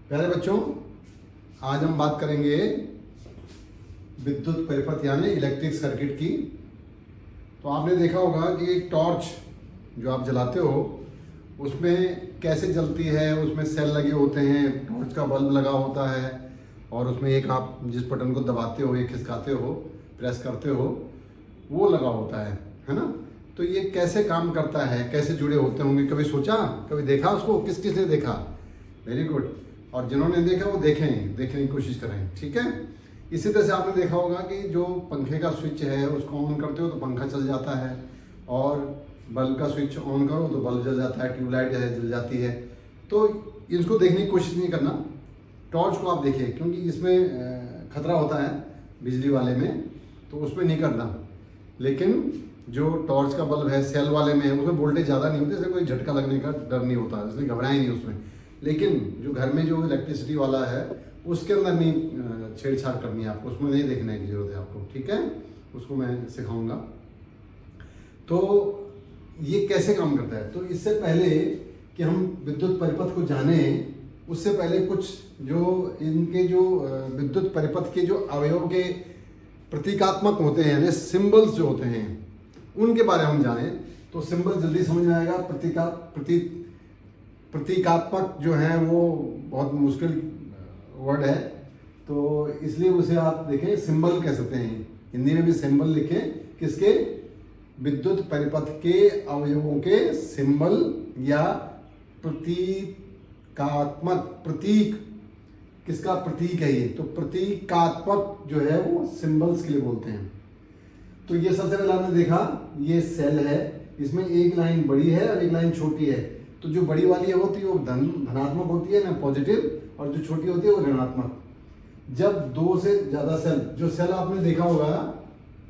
प्यारे बच्चों, आज हम बात करेंगे विद्युत परिपथ यानी इलेक्ट्रिक सर्किट की। तो आपने देखा होगा कि एक टॉर्च जो आप जलाते हो उसमें कैसे जलती है, उसमें सेल लगे होते हैं, टॉर्च का बल्ब लगा होता है और उसमें एक आप जिस बटन को दबाते हो या खिसकाते हो, प्रेस करते हो, वो लगा होता है ना। तो ये कैसे काम करता है, कैसे जुड़े होते होंगे, कभी सोचा, कभी देखा उसको? किस किस ने देखा? Very good. और जिन्होंने देखा वो देखने की कोशिश करें, ठीक है। इसी तरह से आपने देखा होगा कि जो पंखे का स्विच है उसको ऑन करते हो तो पंखा चल जाता है, और बल्ब का स्विच ऑन करो तो बल्ब जल जाता है, ट्यूबलाइट जल जाती है। तो इसको देखने की कोशिश नहीं करना, टॉर्च को आप देखिए, क्योंकि इसमें खतरा होता है बिजली वाले में, तो उसमें नहीं करना। लेकिन जो टॉर्च का बल्ब है सेल वाले में, उसमें वोल्टेज ज़्यादा नहीं होती, इसलिए कोई झटका लगने का डर नहीं होता, इसलिए घबराएं नहीं उसमें। लेकिन जो घर में जो इलेक्ट्रिसिटी वाला है उसके अंदर नहीं छेड़छाड़ करनी है आपको, उसमें नहीं देखने की जरूरत है आपको, ठीक है। उसको मैं सिखाऊंगा। तो ये कैसे काम करता है, तो इससे पहले कि हम विद्युत परिपथ को जाने, उससे पहले कुछ जो इनके जो विद्युत परिपथ के जो अवयव के प्रतीकात्मक होते हैं यानी सिंबल्स जो होते हैं उनके बारे में हम जाने तो सिंबल जल्दी समझ में आएगा। प्रतीकात्मक जो है वो बहुत मुश्किल वर्ड है, तो इसलिए उसे आप देखें सिंबल कह सकते हैं, हिंदी में भी सिंबल लिखें। किसके? विद्युत परिपथ के अवयवों के सिंबल या प्रतीकात्मक। प्रतीक किसका प्रतीक है? ये तो प्रतीकात्मक जो है वो सिंबल्स के लिए बोलते हैं। तो ये सबसे पहले आपने देखा, ये सेल है, इसमें एक लाइन बड़ी है और एक लाइन छोटी है। तो जो बड़ी वाली होती है वो धनात्मक होती है ना, पॉजिटिव, और जो छोटी होती है वो ऋणात्मक। जब दो से ज्यादा सेल, जो सेल आपने देखा होगा,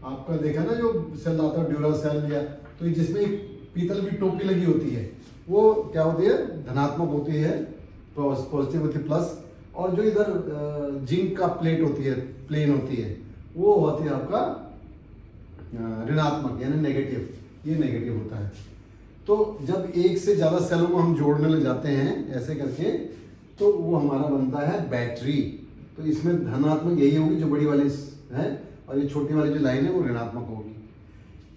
आपका देखा ना जो सेल आता है ड्यूरा सेल, या तो जिसमें एक पीतल की टोपी लगी होती है, वो क्या होती है? धनात्मक होती है, पॉजिटिव होती है, प्लस। और जो इधर जिंक का प्लेट होती है, प्लेन होती है, वो होती है आपका ऋणात्मक यानी नेगेटिव, ये नेगेटिव होता है। तो जब एक से ज्यादा सेलों को हम जोड़ने लग जाते हैं ऐसे करके, तो वो हमारा बनता है बैटरी। तो इसमें धनात्मक यही होगी जो बड़ी वाली है, और ये छोटी वाली जो लाइन है वो ऋणात्मक होगी।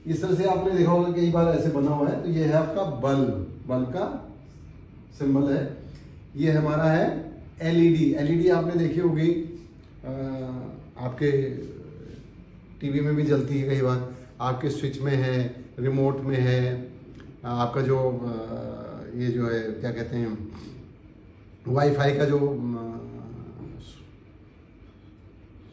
इस तरह से आपने देखा होगा कई बार ऐसे बना हुआ है। तो ये है आपका बल्ब का सिंबल है। ये हमारा है एलईडी। एलईडी आपने देखी होगी, आपके टीवी में भी जलती है कई बार, आपके स्विच में है, रिमोट में है, आपका जो ये जो है क्या कहते हैं, वाईफाई का जो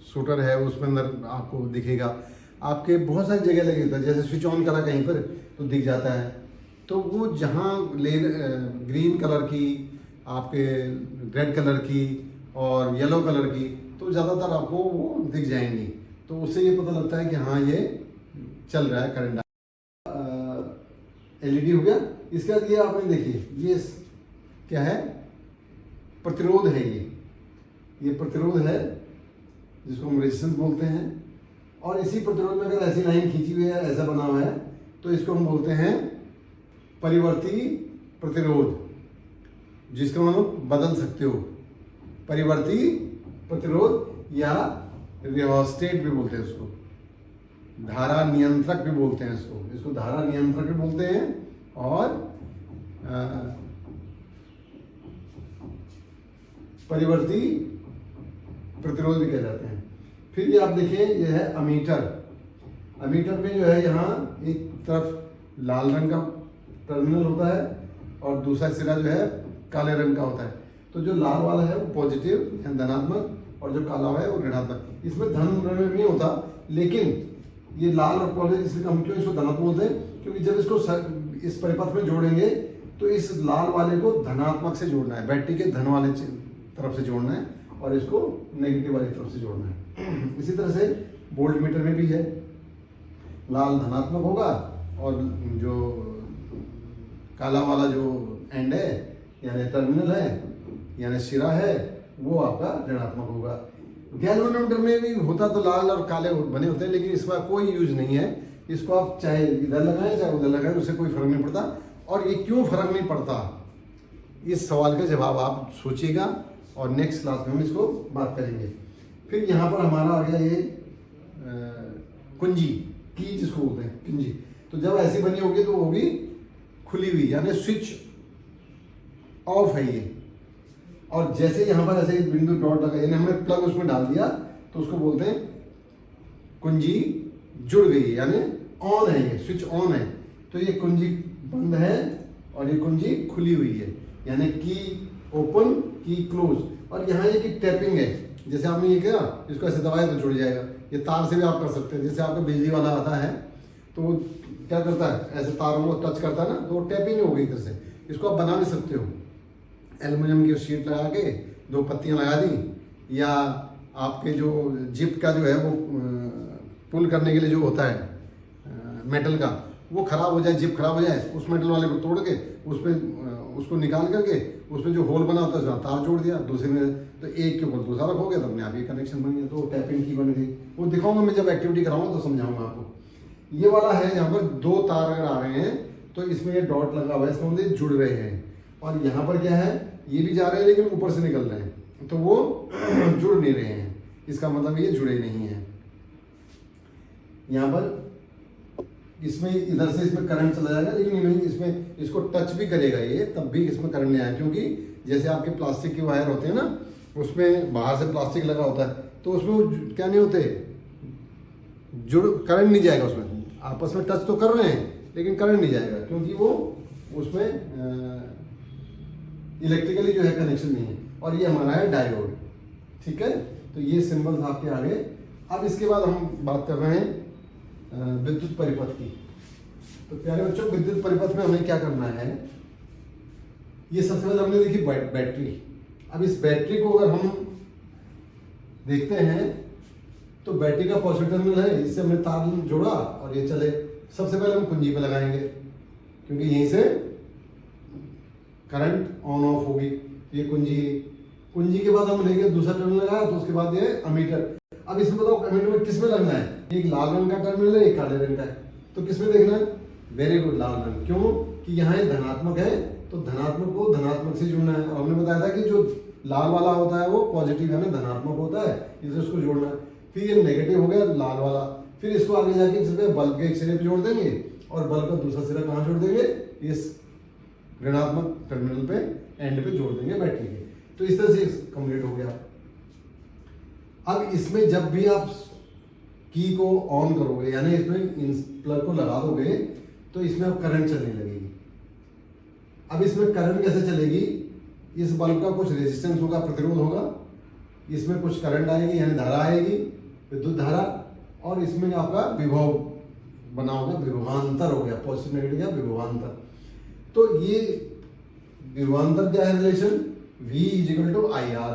शूटर है उसमें अंदर आपको दिखेगा। आपके बहुत सारी जगह लगी होता है, जैसे स्विच ऑन करा कहीं पर तो दिख जाता है। तो वो जहाँ ग्रीन कलर की, आपके रेड कलर की और येलो कलर की, तो ज़्यादातर आपको वो दिख जाएंगी। तो उससे ये पता लगता है कि हाँ ये चल रहा है, करंट। एलईडी हो गया। इसके बाद ये आपने देखिए, ये क्या है? प्रतिरोध है। ये प्रतिरोध है जिसको हम रेजिस्टेंस बोलते हैं। और इसी प्रतिरोध में अगर ऐसी लाइन खींची हुई है, ऐसा बना हुआ है, तो इसको हम बोलते हैं परिवर्ती प्रतिरोध, जिसको हम बदल सकते हो, परिवर्ती प्रतिरोध, या रियोस्टेट भी बोलते हैं उसको, धारा नियंत्रक भी बोलते हैं इसको धारा नियंत्रक भी बोलते हैं, और परिवर्ती प्रतिरोध भी कह जाते हैं। फिर ये आप देखिए, ये है अमीटर। अमीटर में जो है यहाँ एक तरफ लाल रंग का टर्मिनल होता है और दूसरा सिरा जो है काले रंग का होता है। तो जो लाल वाला है वो पॉजिटिव या धनात्मक, और जो काला है वो ऋणात्मक। इसमें धन ऋण नहीं होता, लेकिन ये लाल और पॉजिटिव इसलिए हम क्यों इसको धनात्मक बोलते हैं, क्योंकि जब इसको इस परिपथ में जोड़ेंगे तो इस लाल वाले को धनात्मक से जोड़ना है, बैटरी के धन वाले तरफ से जोड़ना है, और इसको नेगेटिव वाली तरफ से जोड़ना है। इसी तरह से वोल्ट मीटर में भी है, लाल धनात्मक होगा और जो काला वाला जो एंड है यानी टर्मिनल है यानी सिरा है, वो आपका ऋणात्मक होगा। गैल्वेनोमीटर में भी होता तो लाल और काले बने होते हैं, लेकिन इसका कोई यूज नहीं है। इसको आप चाहे इधर लगाएं चाहे उधर लगाएं, उससे कोई फर्क नहीं पड़ता। और ये क्यों फर्क नहीं पड़ता, इस सवाल का जवाब आप सोचिएगा और नेक्स्ट क्लास में हम इसको बात करेंगे। फिर यहाँ पर हमारा आ गया ये कुंजी, की जिसको बोलते हैं कुंजी। तो जब ऐसी बनी होगी तो होगी खुली हुई, यानी स्विच ऑफ है ये। और जैसे यहाँ पर ऐसे बिंदु डॉट लगा, यानी हमने प्लग उसमें डाल दिया, तो उसको बोलते हैं कुंजी जुड़ गई, यानी ऑन है, ये स्विच ऑन है। तो ये कुंजी बंद है और ये कुंजी खुली हुई है, यानी की ओपन की क्लोज। और यहाँ ये की टैपिंग है, जैसे आपने ये किया, इसको ऐसे दबाया तो जुड़ जाएगा। ये तार से भी आप कर सकते हैं, जैसे आपका बिजली वाला आता है तो वो क्या करता है, ऐसे तारों को टच करता है ना, तो वो टैपिंग हो गई इधर से। इसको आप बना भी सकते हो, एल्युमिनियम की शीट लगा के 2 पत्तियां लगा दी, या आपके जो जिप का जो है वो पुल करने के लिए जो होता है मेटल का, वो खराब हो जाए, जिप खराब हो जाए, उस मेटल वाले को तोड़ के उसमें उसको निकाल करके उसमें जो होल बना होता है उसमें तार जोड़ दिया, दूसरे में तो एक के ऊपर दूसरा रखोगे तो अपने आप ही कनेक्शन बन गया। तो टैपिंग की बन गई, वो दिखाऊंगा मैं जब एक्टिविटी कराऊंगा तो समझाऊंगा आपको। ये वाला है, यहाँ पर 2 तार अगर आ रहे हैं तो इसमें ये डॉट लगा हुआ है, इसका मतलब जुड़ रहे हैं। और यहाँ पर क्या है, ये भी जा रहे हैं लेकिन ऊपर से निकल रहे हैं, तो वो जुड़ नहीं रहे हैं, इसका मतलब ये जुड़े नहीं हैं। यहाँ पर इसमें इधर से इसमें करंट चला जाएगा, लेकिन नहीं, इसमें इसको टच भी करेगा ये, तब भी इसमें करंट नहीं आएगा, क्योंकि जैसे आपके प्लास्टिक के वायर होते हैं ना, उसमें बाहर से प्लास्टिक लगा होता है, तो उसमें क्या नहीं होते, करंट नहीं जाएगा उसमें। आपस में टच तो कर रहे हैं लेकिन करंट नहीं जाएगा, क्योंकि वो उसमें इलेक्ट्रिकली जो है कनेक्शन नहीं है। और ये हमारा है डायोड, ठीक है। तो ये सिंबल आपके आगे। अब इसके बाद हम बात कर रहे हैं विद्युत परिपथ की। तो प्यारे बच्चों, विद्युत परिपथ में हमें क्या करना है, ये सबसे पहले हमने देखी बैटरी। अब इस बैटरी को अगर हम देखते हैं तो बैटरी का पॉजिटिव टर्मिनल है, इससे हमने तार जोड़ा और ये चले। सबसे पहले हम कुंजी पे लगाएंगे, क्योंकि यहीं से करंट ऑन ऑफ होगी। ये कुंजी के बाद हम लेंगे दूसरा टर्मिनल लगाया, तो उसके बाद ये अमीटर। अब इसमें बताओ अमीटर में किस में लगना है, एक लाल रंग का टर्मिनल है, एक काले रंग का है, तो किस में देखना है, वेरी गुड, लाल रंग। क्यों कि यहाँ ये धनात्मक है, तो धनात्मक को धनात्मक से जुड़ना है। और हमने बताया था कि जो लाल वाला होता है वो पॉजिटिव है ना, धनात्मक होता है, इसलिए उसको जोड़ना है। फिर ये नेगेटिव हो गया लाल वाला, फिर इसको आगे जाके इस बल्ब के एक सिरे पे जोड़ देंगे और बल्ब का दूसरा सिरा कहाँ जोड़ देंगे, इस ऋणात्मक टर्मिनल पे एंड पे जोड़ देंगे बैटरी के। तो इस तरह से कंप्लीट हो गया। अब इसमें जब भी आप की को ऑन करोगे, यानी इसमें प्लग को लगा दोगे, तो इसमें अब करंट चलने लगेगी। अब इसमें करंट कैसे चलेगी, इस बल्ब का कुछ रेजिस्टेंस होगा, प्रतिरोध होगा, इसमें कुछ करंट आएगी यानी धारा आएगी, विद्युत धारा, और इसमें आपका विभव बना होगा, विभवांतर हो गया, पॉजिटिव नेगेटिव का विभवांतर। तो ये विभवांतर क्या है, रिलेशन V = IR,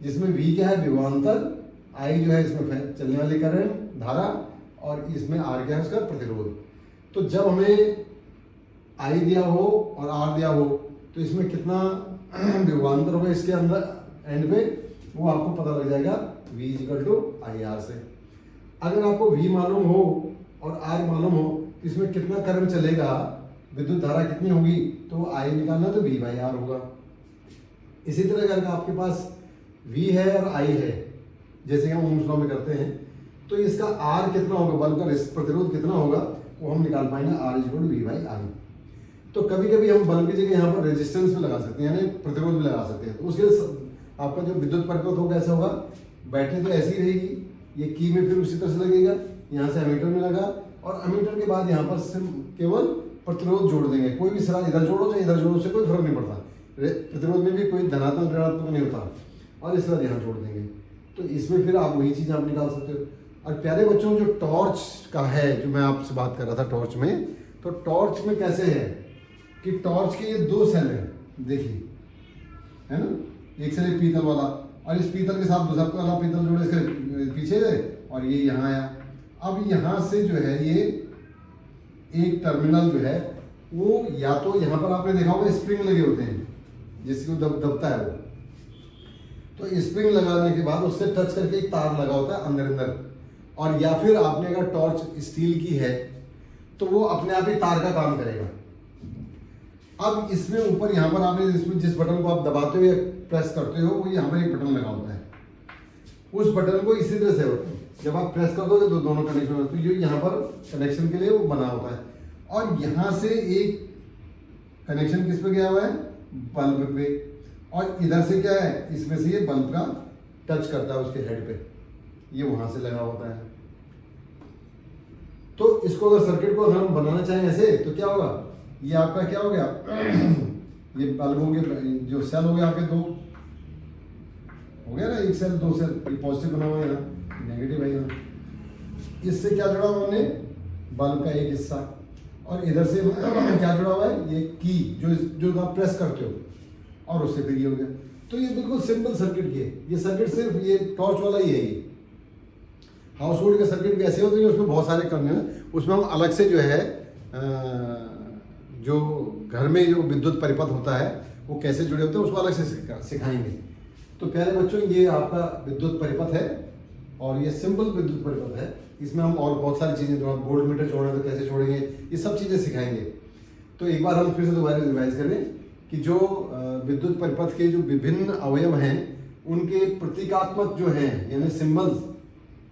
जिसमें V क्या है, विभवांतर, I जो है इसमें चलने वाली करंट धारा, और इसमें R क्या है, उसका प्रतिरोध। तो जब हमें I दिया हो और R दिया हो, तो इसमें कितना विभवांतर होगा इसके अंदर एंड पे, वो आपको पता लग जाएगा V = IR से। अगर आपको V मालूम हो और R मालूम हो, तो इसमें कितना करंट चलेगा, विद्युत धारा कितनी होगी, तो I निकालना तो V/R होगा। इसी तरह अगर आपके पास V है और I है, जैसे हम ओम्स लॉ में करते हैं, तो इसका R कितना होगा, बल्ब का प्रतिरोध कितना होगा, वो हम निकाल पाएंगे, R = V/I। तो कभी कभी हम बल्ब की जगह यहाँ पर रेजिस्टेंस भी लगा सकते हैं, यानी प्रतिरोध भी लगा सकते हैं। तो उसके आपका जो विद्युत परिपथ होगा ऐसा होगा, बैटरी तो ऐसी रहेगी, ये की में फिर उसी तरह से लगेगा, यहाँ से अमीटर में लगा, और अमीटर के बाद यहाँ पर सिर्फ केवल प्रतिरोध जोड़ देंगे। कोई भी सिरा इधर जोड़ो चाहे इधर जोड़ो, से कोई फर्क नहीं पड़ता, प्रतिरोध में भी कोई धनात्मक ऋणात्मक नहीं होता, और इस तरह यहाँ जोड़ देंगे। तो इसमें फिर आप वही चीज़ आप निकाल सकते हो। और प्यारे बच्चों, जो टॉर्च का है, जो मैं आपसे बात कर रहा था टॉर्च में, तो टॉर्च में कैसे है कि टॉर्च के ये 2 सेल हैं, देखिए, है ना, एक सेल पीतल वाला, और इस पीतल के साथ दूसरा वाला पीतल जोड़े इसके पीछे है, और ये यहाँ आया। अब यहाँ से जो है ये एक टर्मिनल जो है, वो या तो यहाँ पर आपने देखा होगा स्प्रिंग लगे होते हैं, जिसको दबता है वो, तो स्प्रिंग लगाने के बाद उससे टच करके एक तार लगा होता है अंदर, और या फिर आपने अगर टॉर्च स्टील की है तो वो अपने आप ही तार का काम करेगा। अब इसमें ऊपर यहाँ पर आपने इसमें जिस बटन को आप दबाते हो या प्रेस करते हो वो यहाँ पर एक बटन लगा होता है। उस बटन को इसी तरह से होता है, जब आप प्रेस कर दोगे तो दोनों कनेक्शन होते हैं। तो यहाँ पर कनेक्शन के लिए वो बना होता है और यहाँ से एक कनेक्शन किस पे गया हुआ है, बल्ब पे, और इधर से क्या है, इसमें से ये बल्ब का टच करता है उसके हेड पे, ये वहां से लगा होता है। तो इसको अगर सर्किट को अगर हम बनाना चाहें ऐसे तो क्या होगा, ये आपका क्या हो गया ये बल्ब होंगे, जो सेल हो गए आपके दो हो गया ना, एक सेल दो सेल, पॉजिटिव बना हुआ है ना, नेगेटिव है ना। इससे क्या जुड़ा हुआ हमने, बल्ब का एक हिस्सा, और इधर से क्या जुड़ा हुआ है, ये की जो आप प्रेस करते हो, और उससे फिर ये हो गया। तो ये बिल्कुल सिंपल सर्किट ये सर्किट सिर्फ ये टॉर्च वाला ही है। ये हाउस होल्ड के सर्किट भी ऐसे होते हैं, उसमें बहुत सारे करने हैं, उसमें हम अलग से जो है जो घर में जो विद्युत परिपथ होता है वो कैसे जुड़े होते हैं उसको अलग से सिखाएंगे। तो प्यारे बच्चों, ये आपका विद्युत परिपथ है और ये सिंपल विद्युत परिपथ है। इसमें हम और बहुत सारी चीजें, जो वोल्ट मीटर जोड़े तो कैसे जोड़ेंगे, ये सब चीजें सिखाएंगे। तो एक बार हम फिर से दोबारा रिवाइज करें कि जो विद्युत परिपथ के जो विभिन्न अवयव हैं उनके प्रतीकात्मक जो हैं, यानी सिंबल्स,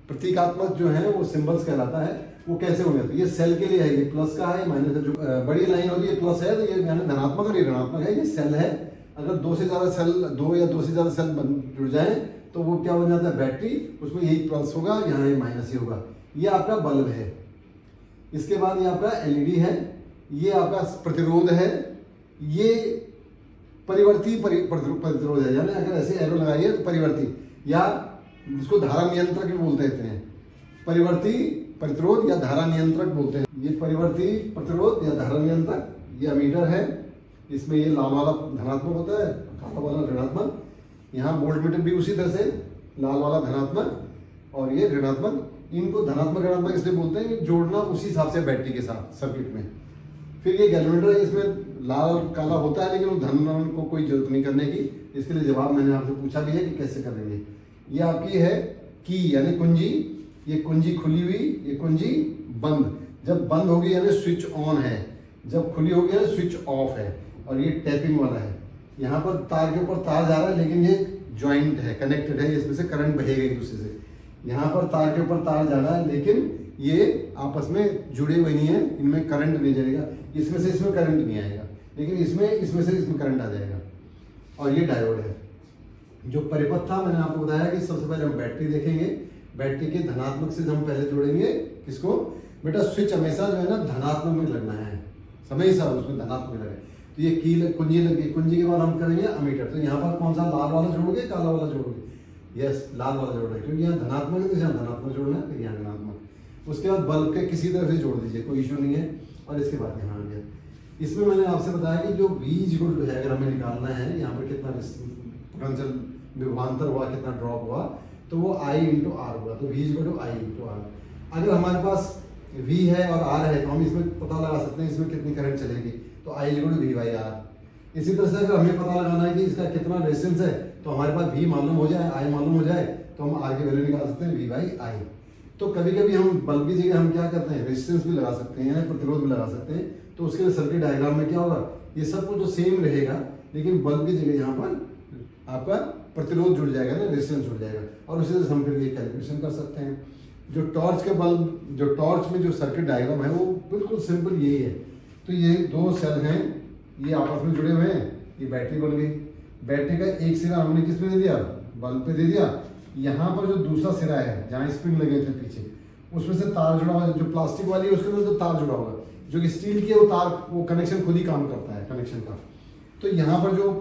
प्रतीकात्मक जो है वो सिंबल्स कहलाता है। वो कैसे होंगे, तो ये सेल के लिए है, ये प्लस का है, माइनस है। जो बड़ी लाइन होती है प्लस है, तो ये यानी धनात्मक और ये ऋणात्मक है, ये सेल है। अगर दो से ज्यादा सेल, दो या दो से ज्यादा सेल जुड़ जाए तो वो क्या बन जाता है, बैटरी, उसमें यही प्लस होगा, यहाँ ये माइनस ही होगा। ये आपका बल्ब है। इसके बाद ये आपका एलईडी है, ये आपका प्रतिरोध है, ये परिवर्ती प्रतिरोध है, यानी अगर ऐसे एरो लगाइए तो परिवर्ती, या जिसको धारा नियंत्रक भी बोलते हैं, परिवर्ती प्रतिरोध या धारा नियंत्रक बोलते हैं। ये परिवर्ती प्रतिरोध या धारा नियंत्रक, ये अमीटर है, इसमें ये लाल वाला धनात्मक होता है, काला वाला ऋणात्मक। यहाँ वोल्ट मीटर भी उसी तरह से, लाल वाला धनात्मक और ये ऋणात्मक। इनको धनात्मक ऋणात्मक इसलिए बोलते हैं कि जोड़ना उसी हिसाब से बैटरी के साथ सर्किट में। फिर ये गैल्वेमीटर है, इसमें लाल काला होता है, लेकिन वो धन को कोई जरूरत नहीं करने की। इसके लिए जवाब मैंने आपसे पूछा भी है कि कैसे करेंगे। ये आपकी है की, यानी कुंजी, ये कुंजी खुली हुई, ये कुंजी बंद। जब बंद होगी यानी स्विच ऑन है, जब खुली होगी यानी स्विच ऑफ है। और ये टैपिंग वाला है, यहाँ पर तार के ऊपर तार जा रहा है, लेकिन ये ज्वाइंट है, कनेक्टेड है, इसमें से करंट बहेगा एक दूसरे से। यहाँ पर तार के ऊपर तार जा रहा है, लेकिन ये आपस में जुड़े हुए नहीं है, इनमें करंट नहीं जाएगा, इसमें से इसमें करंट नहीं आएगा, लेकिन इसमें से इसमें करंट आ जाएगा। और ये डायोड है। जो परिपथ था मैंने आपको बताया कि सबसे पहले हम बैटरी देखेंगे। बैटरी के धनात्मक से हम पहले जोड़ेंगे किसको, बेटा स्विच हमेशा जो है ना धनात्मक में लगना है, हमेशा उसमें धनात्मक में लगे। तो ये की कुंजी लगी, कुंजी के बाद हम करेंगे अमीटर। तो यहाँ पर कौन सा, लाल वाला जोड़ोगे, काला वाला जोड़ोगे, यस लाल वाला जोड़ रहे हैं, क्योंकि यहाँ धनात्मक है तो यहाँ धनात्मक जोड़ना है, तो यहाँ धनात्मक। उसके बाद बल्ब के किसी तरह से जोड़ दीजिए, कोई इशू नहीं है। और इसके बाद यहाँ आ गया, इसमें मैंने आपसे बताया कि जो V इक्वल है, अगर हमें निकालना है यहाँ पर कितना पोटेंशियल विभवांतर हुआ, कितना ड्रॉप हुआ, तो वो I इंटू आर हुआ। तो V equal I into R. अगर हमारे पास V है और R है तो हम इसमें पता लगा सकते हैं इसमें कितनी करंट चलेगी, तो I equal V by R. इसी तरह से अगर हमें पता लगाना है कि इसका कितना रेजिस्टेंस है, तो हमारे पास V मालूम हो जाए, I मालूम हो जाए, तो हम R की वैल्यू निकाल सकते हैं V बाई I। तो कभी कभी हम बल्ब की जगह हम क्या करते हैं, रेजिस्टेंस भी लगा सकते हैं, यानी प्रतिरोध भी लगा सकते हैं। तो उसके लिए सर्किट डायग्राम में क्या होगा, ये सब कुछ तो सेम रहेगा, लेकिन बल्ब की जगह यहाँ पर आपका प्रतिरोध जुड़ जाएगा ना, रेजिस्टेंस जुड़ जाएगा। और उसी तरह से हम फिर ये कैलकुलेशन कर सकते हैं। जो टॉर्च के बल्ब, जो टॉर्च में जो सर्किट डायग्राम है वो बिल्कुल सिंपल यही है। तो ये दो सेल हैं, ये आपस में जुड़े हुए हैं, ये बैटरी बन गई। बैटरी का एक सिरा हमने किस पे दे दिया, बल्ब पे दे दिया। यहाँ पर जो दूसरा सिरा है, जहाँ स्प्रिंग लगे थे पीछे, उसमें से तार जुड़ा हुआ है। जो प्लास्टिक वाली है उसके अंदर तो तार जुड़ा हुआ है, जो कि स्टील की है वो तार, वो कनेक्शन खुद ही काम करता है कनेक्शन का। तो यहाँ पर जो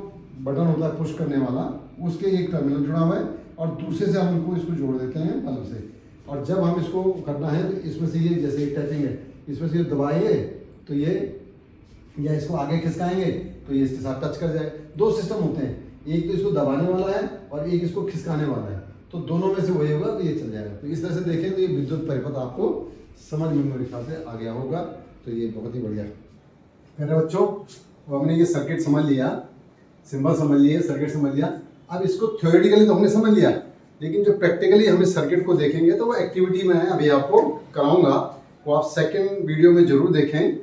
बटन होता है पुश करने वाला, उसके एक टर्मिनल जुड़ा हुआ है, और दूसरे से हम इसको जोड़ देते हैं बल्ब से। और जब हम इसको करना है तो इसमें से ये जैसे टैपिंग है, इसमें से ये दबाएंगे तो ये, या इसको आगे खिसकाएंगे तो ये इसके साथ टच कर जाए। दो सिस्टम होते हैं, एक तो इसको दबाने वाला है और एक इसको खिसकाने वाला है। तो दोनों में से वही होगा तो ये चल जाएगा। तो इस तरह से देखें तो ये विद्युत परिपथ आपको समझ में मेरे ख्याल से आ गया होगा। तो ये बहुत ही बढ़िया। मेरे बच्चों, हमने ये सर्किट समझ लिया, सिंबल समझ लिए, सर्किट समझ लिया। अब इसको थ्योरेटिकली तो हमने समझ लिया, लेकिन जो प्रैक्टिकली हम इस सर्किट को देखेंगे तो वो एक्टिविटी में अभी आपको कराऊंगा, वो आप सेकंड वीडियो में जरूर देखें।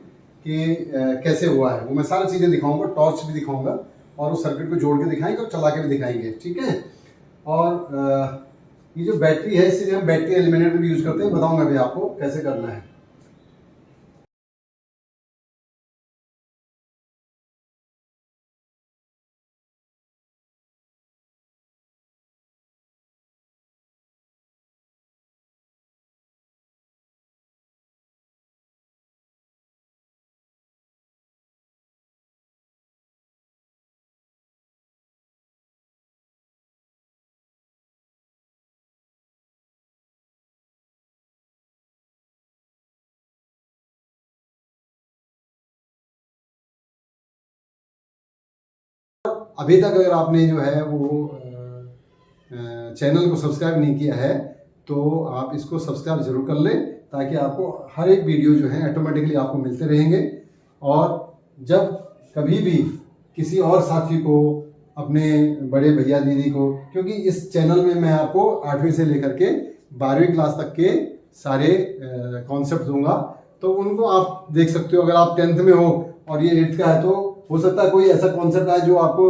कि कैसे हुआ है, वो मैं सारी चीज़ें दिखाऊंगा, टॉर्च भी दिखाऊंगा और उस सर्किट को जोड़ के दिखाएंगे और चला के भी दिखाएंगे, ठीक है। और ये जो बैटरी है इसे हम बैटरी एलिमिनेटर भी यूज़ करते हैं, बताऊंगा भी आपको कैसे करना है। अभी तक अगर आपने जो है वो चैनल को सब्सक्राइब नहीं किया है तो आप इसको सब्सक्राइब जरूर कर लें, ताकि आपको हर एक वीडियो जो है ऑटोमेटिकली आपको मिलते रहेंगे। और जब कभी भी किसी और साथी को, अपने बड़े भैया दीदी को, क्योंकि इस चैनल में मैं आपको 8वीं से लेकर के 12वीं क्लास तक के सारे कॉन्सेप्ट दूंगा, तो उनको आप देख सकते हो। अगर आप 10th में हो और ये 8th का है तो हो सकता है कोई ऐसा कॉन्सेप्ट आए जो आपको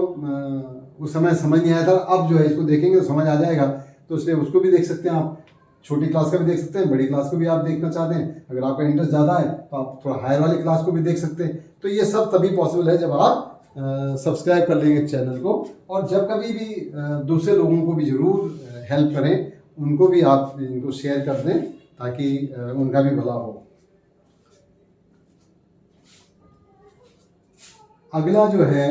उस समय समझ नहीं आया था, अब जो है इसको देखेंगे तो समझ आ जाएगा, तो इसलिए उसको भी देख सकते हैं आप। छोटी क्लास का भी देख सकते हैं, बड़ी क्लास को भी आप देखना चाहते हैं, अगर आपका इंटरेस्ट ज़्यादा है तो आप थोड़ा हायर वाली क्लास को भी देख सकते हैं। तो ये सब तभी पॉसिबल है जब आप सब्सक्राइब कर लेंगे चैनल को, और जब कभी भी दूसरे लोगों को भी ज़रूर हेल्प करें, उनको भी आप इनको शेयर कर दें ताकि उनका भी भला हो। अगला जो है